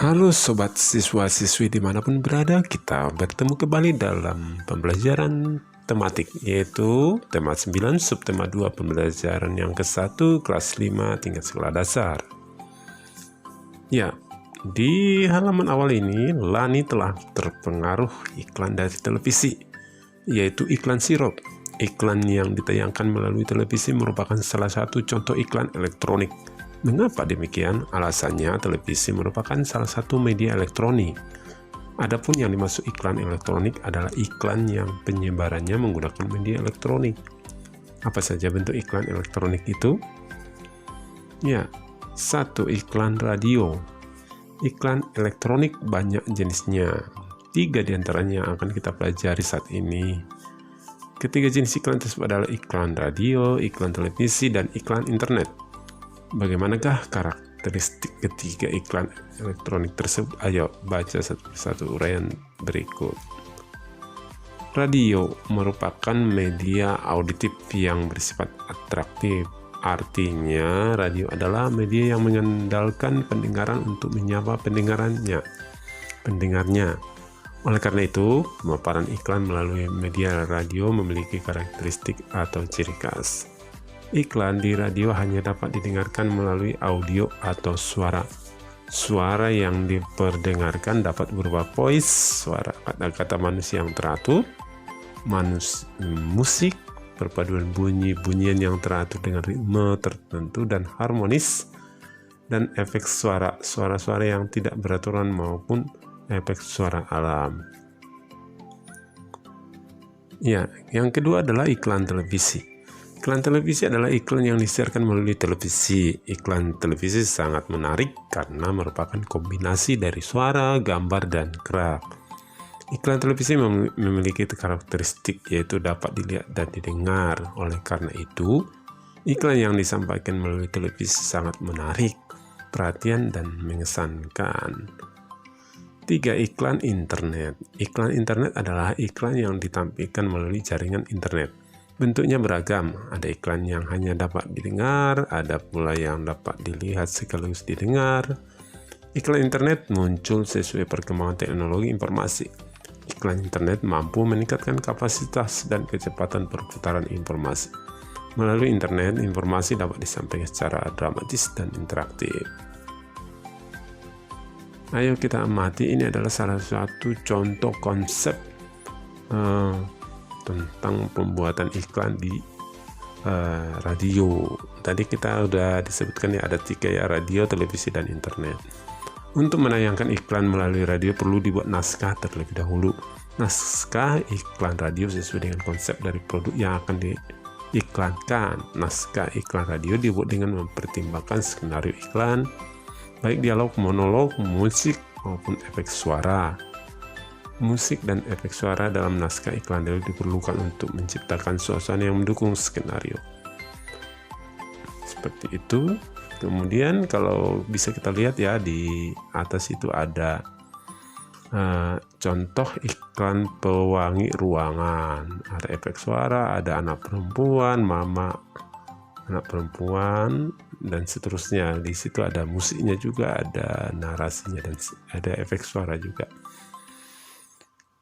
Halo sobat siswa-siswi dimanapun berada, kita bertemu kembali dalam pembelajaran tematik, yaitu tema 9 subtema 2 pembelajaran yang ke-1 kelas 5 tingkat sekolah dasar. Ya, di halaman awal ini Lani telah terpengaruh iklan dari televisi, yaitu iklan sirup. Iklan yang ditayangkan melalui televisi merupakan salah satu contoh iklan elektronik. Mengapa demikian? Alasannya, televisi merupakan salah satu media elektronik. Adapun yang dimaksud iklan elektronik adalah iklan yang penyebarannya menggunakan media elektronik. Apa saja bentuk iklan elektronik itu? Ya, 1. Iklan radio. Iklan elektronik banyak jenisnya. 3 diantaranya akan kita pelajari saat ini. Ketiga jenis iklan tersebut adalah iklan radio, iklan televisi, dan iklan internet. Bagaimanakah karakteristik ketiga iklan elektronik tersebut? Ayo baca satu uraian berikut. Radio merupakan media auditif yang bersifat atraktif. Artinya, radio adalah media yang mengandalkan pendengaran untuk menyapa pendengarnya. Oleh karena itu, pemaparan iklan melalui media radio memiliki karakteristik atau ciri khas. Iklan di radio hanya dapat didengarkan melalui audio atau suara. Suara yang diperdengarkan dapat berupa voice, suara kata-kata manusia yang teratur, musik, perpaduan bunyi-bunyian yang teratur dengan ritme tertentu dan harmonis, dan efek suara, suara-suara yang tidak beraturan maupun efek suara alam. Ya, yang kedua adalah iklan televisi. Iklan televisi adalah iklan yang disiarkan melalui televisi. Iklan televisi sangat menarik karena merupakan kombinasi dari suara, gambar, dan gerak. Iklan televisi memiliki karakteristik yaitu dapat dilihat dan didengar. Oleh karena itu, iklan yang disampaikan melalui televisi sangat menarik perhatian dan mengesankan. 3. Iklan internet. Iklan internet adalah iklan yang ditampilkan melalui jaringan internet. Bentuknya beragam, ada iklan yang hanya dapat didengar, ada pula yang dapat dilihat sekaligus didengar. Iklan internet muncul sesuai perkembangan teknologi informasi. Iklan internet mampu meningkatkan kapasitas dan kecepatan perputaran informasi. Melalui internet, informasi dapat disampaikan secara dramatis dan interaktif. Ayo kita amati, ini adalah salah satu contoh konsep tentang pembuatan iklan di radio. Tadi kita udah disebutkan ya, ada 3 ya, radio, televisi, dan internet. Untuk menayangkan iklan melalui radio perlu dibuat naskah terlebih dahulu. Naskah iklan radio sesuai dengan konsep dari produk yang akan diiklankan. Naskah iklan radio dibuat dengan mempertimbangkan skenario iklan, baik dialog, monolog, musik, maupun efek suara. Musik dan efek suara dalam naskah iklan radio diperlukan untuk menciptakan suasana yang mendukung skenario. Seperti itu. Kemudian kalau bisa kita lihat ya, di atas itu ada contoh iklan pewangi ruangan. Ada efek suara, ada anak perempuan, mama anak perempuan, dan seterusnya. Di situ ada musiknya juga, ada narasinya, dan ada efek suara juga.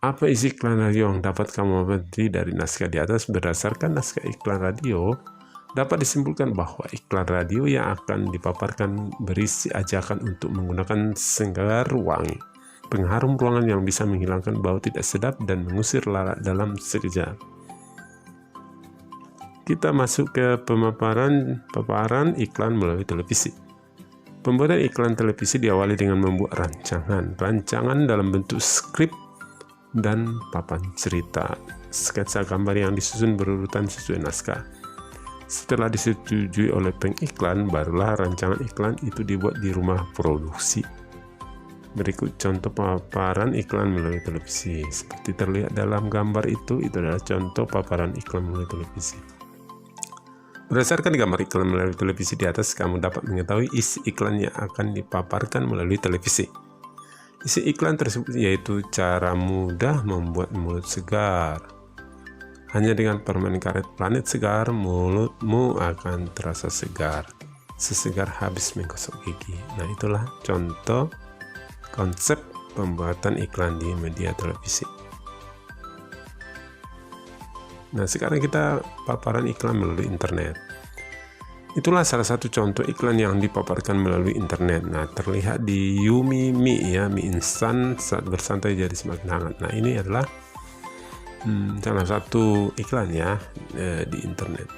Apa isi iklan radio yang dapat kamu amati dari naskah di atas? Berdasarkan naskah iklan radio, dapat disimpulkan bahwa iklan radio yang akan dipaparkan berisi ajakan untuk menggunakan segar wangi, pengharum ruangan yang bisa menghilangkan bau tidak sedap dan mengusir lalat dalam sekejap. Kita masuk ke paparan iklan melalui televisi. Pembuatan iklan televisi diawali dengan membuat rancangan dalam bentuk skrip dan papan cerita, sketsa gambar yang disusun berurutan sesuai naskah. Setelah disetujui oleh pengiklan, barulah rancangan iklan itu dibuat di rumah produksi. Berikut contoh paparan iklan melalui televisi. Seperti terlihat dalam gambar itu adalah contoh paparan iklan melalui televisi. Berdasarkan gambar iklan melalui televisi di atas, kamu dapat mengetahui isi iklan yang akan dipaparkan melalui televisi. Isi iklan tersebut yaitu cara mudah membuat mulut segar. Hanya dengan permen karet Planet Segar, mulutmu akan terasa segar, sesegar habis menggosok gigi. Nah, itulah contoh konsep pembuatan iklan di media televisi. Nah, sekarang kita paparan iklan melalui internet. Itulah salah satu contoh iklan yang dipaparkan melalui internet. Nah, terlihat di Yumi mie ya, mie instan saat bersantai jadi semakin hangat. Nah, ini adalah salah satu iklan ya di internet.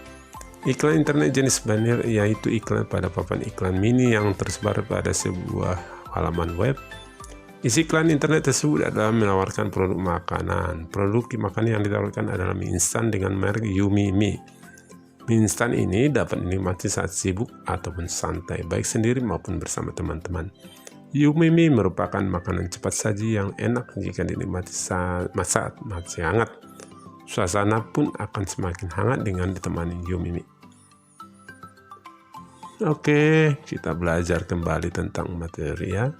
Iklan internet jenis banner yaitu iklan pada papan iklan mini yang tersebar pada sebuah halaman web. Isi iklan internet tersebut adalah menawarkan produk makanan. Produk makanan yang ditawarkan adalah mie instan dengan merek Yumi mie. Mie instan ini dapat dinikmati saat sibuk ataupun santai, baik sendiri maupun bersama teman-teman. Yumi mie merupakan makanan cepat saji yang enak jika dinikmati saat masih hangat. Suasana pun akan semakin hangat dengan ditemani Yumi mie. Oke, kita belajar kembali tentang materi ya.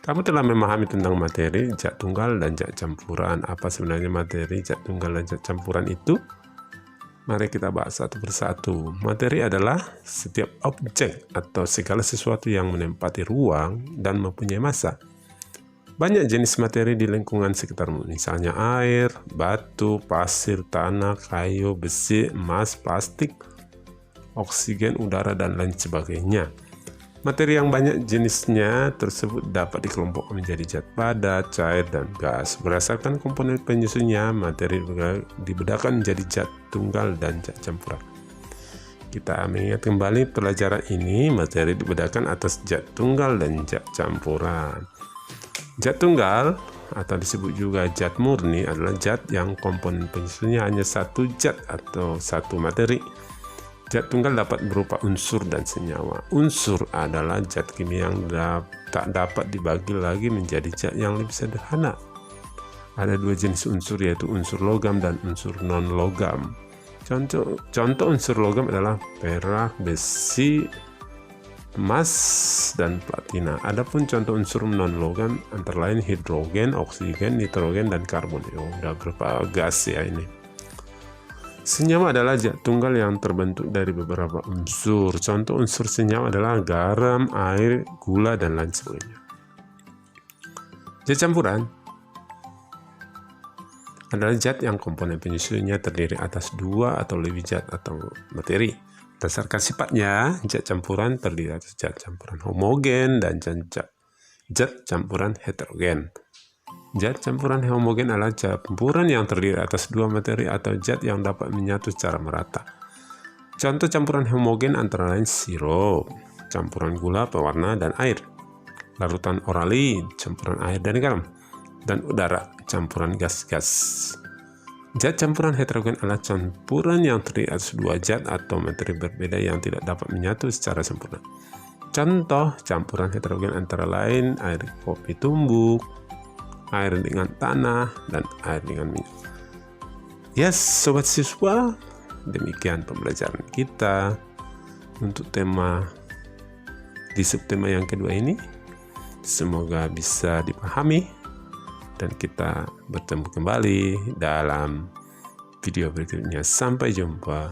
Kamu telah memahami tentang materi, zat tunggal, dan zat campuran. Apa sebenarnya materi, zat tunggal, dan zat campuran itu? Mari kita bahas satu persatu. Materi adalah setiap objek atau segala sesuatu yang menempati ruang dan mempunyai massa. Banyak jenis materi di lingkungan sekitarmu, misalnya air, batu, pasir, tanah, kayu, besi, emas, plastik, oksigen, udara, dan lain sebagainya. Materi yang banyak jenisnya tersebut dapat dikelompokkan menjadi zat padat, cair, dan gas. Berdasarkan komponen penyusunnya, materi dibedakan menjadi zat tunggal dan zat campuran. Kita mengingat kembali pelajaran ini, materi dibedakan atas zat tunggal dan zat campuran. Zat tunggal atau disebut juga zat murni adalah zat yang komponen penyusunnya hanya satu zat atau satu materi. Zat tunggal dapat berupa unsur dan senyawa. Unsur adalah zat kimia yang tak dapat dibagi lagi menjadi zat yang lebih sederhana. Ada dua jenis unsur, yaitu unsur logam dan unsur non-logam. Contoh unsur logam adalah perak, besi, emas, dan platina. Adapun contoh unsur non-logam antara lain hidrogen, oksigen, nitrogen, dan karbon. Udah berupa gas ya ini. Senyawa adalah zat tunggal yang terbentuk dari beberapa unsur. Contoh unsur senyawa adalah garam, air, gula, dan lain sebagainya. Zat campuran adalah zat yang komponen penyusunnya terdiri atas dua atau lebih zat atau materi. Berdasarkan sifatnya, zat campuran terdiri atas zat campuran homogen dan zat campuran heterogen. Zat campuran homogen adalah campuran yang terdiri atas dua materi atau zat yang dapat menyatu secara merata. Contoh campuran homogen antara lain sirup, campuran gula, pewarna, dan air, larutan orali, campuran air dan garam, dan udara, campuran gas-gas. Zat campuran heterogen adalah campuran yang terdiri atas dua zat atau materi berbeda yang tidak dapat menyatu secara sempurna. Contoh campuran heterogen antara lain air kopi tumbuk, air dengan tanah, dan air dengan minyak. Yes, sobat siswa, demikian pembelajaran kita untuk tema di subtema yang kedua ini. Semoga bisa dipahami dan kita bertemu kembali dalam video berikutnya. Sampai jumpa.